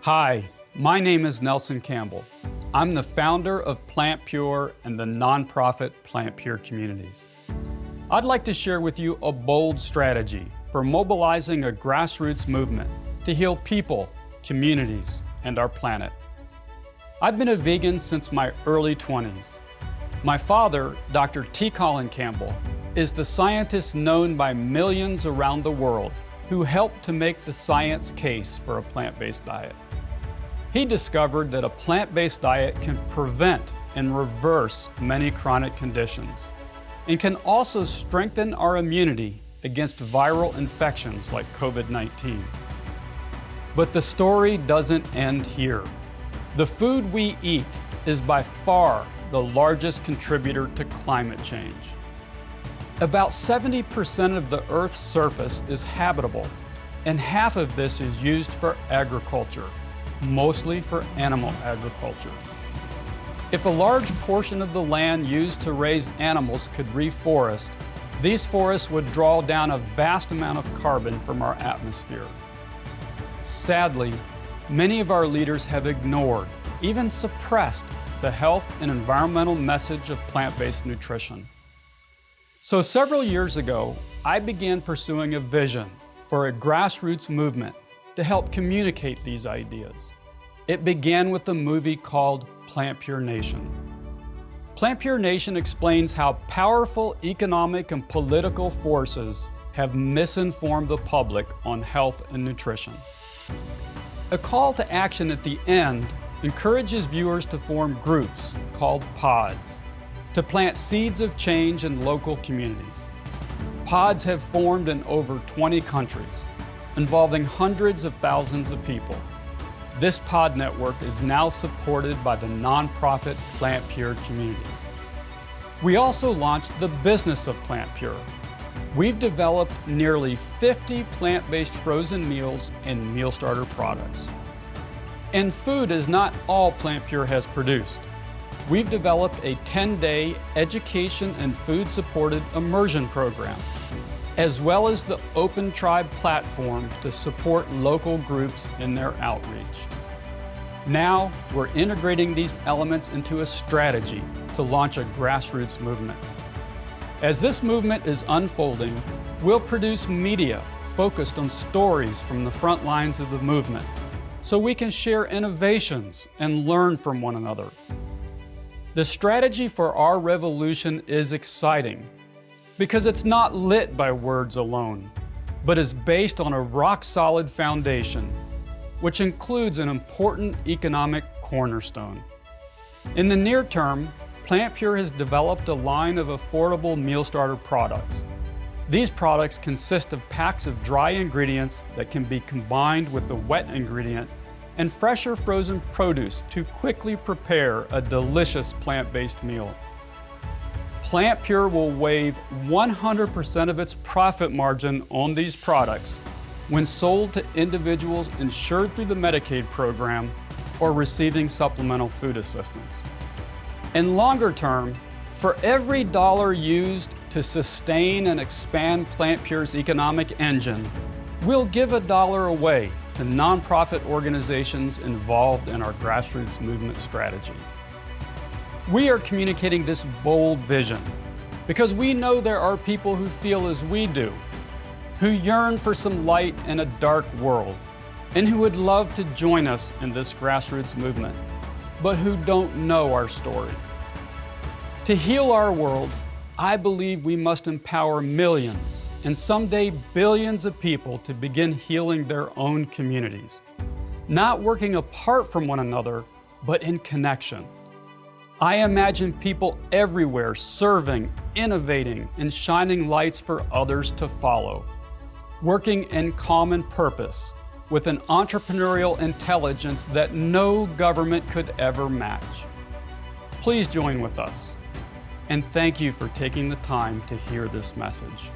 Hi, my name is Nelson Campbell. I'm the founder of PlantPure and the nonprofit PlantPure Communities. I'd like to share with you a bold strategy for mobilizing a grassroots movement to heal people, communities, and our planet. I've been a vegan since my early 20s. My father, Dr. T. Colin Campbell, is the scientist known by millions around the world who helped to make the science case for a plant-based diet. He discovered that a plant-based diet can prevent and reverse many chronic conditions and can also strengthen our immunity against viral infections like COVID-19. But the story doesn't end here. The food we eat is by far the largest contributor to climate change. About 70% of the Earth's surface is habitable, and half of this is used for agriculture, mostly for animal agriculture. If a large portion of the land used to raise animals could reforest, these forests would draw down a vast amount of carbon from our atmosphere. Sadly, many of our leaders have ignored, even suppressed, the health and environmental message of plant-based nutrition. So several years ago, I began pursuing a vision for a grassroots movement to help communicate these ideas. It began with a movie called PlantPure Nation. PlantPure Nation explains how powerful economic and political forces have misinformed the public on health and nutrition. A call to action at the end encourages viewers to form groups called pods to plant seeds of change in local communities. Pods have formed in over 20 countries, involving hundreds of thousands of people. This pod network is now supported by the nonprofit PlantPure Communities. We also launched the business of PlantPure. We've developed nearly 50 plant-based frozen meals and meal starter products. And food is not all PlantPure has produced. We've developed a 10-day education and food-supported immersion program, as well as the Open Tribe platform to support local groups in their outreach. Now, we're integrating these elements into a strategy to launch a grassroots movement. As this movement is unfolding, we'll produce media focused on stories from the front lines of the movement, so we can share innovations and learn from one another. The strategy for our revolution is exciting because it's not lit by words alone, but is based on a rock-solid foundation, which includes an important economic cornerstone. In the near term, PlantPure has developed a line of affordable meal starter products. These products consist of packs of dry ingredients that can be combined with the wet ingredient and fresher frozen produce to quickly prepare a delicious plant-based meal. PlantPure will waive 100% of its profit margin on these products when sold to individuals insured through the Medicaid program or receiving supplemental food assistance. In longer term, for every dollar used to sustain and expand PlantPure's economic engine, we'll give $1 away to nonprofit organizations involved in our grassroots movement strategy. We are communicating this bold vision because we know there are people who feel as we do, who yearn for some light in a dark world, and who would love to join us in this grassroots movement, but who don't know our story. To heal our world, I believe we must empower millions and someday billions of people to begin healing their own communities, not working apart from one another, but in connection. I imagine people everywhere serving, innovating, and shining lights for others to follow, working in common purpose with an entrepreneurial intelligence that no government could ever match. Please join with us, and thank you for taking the time to hear this message.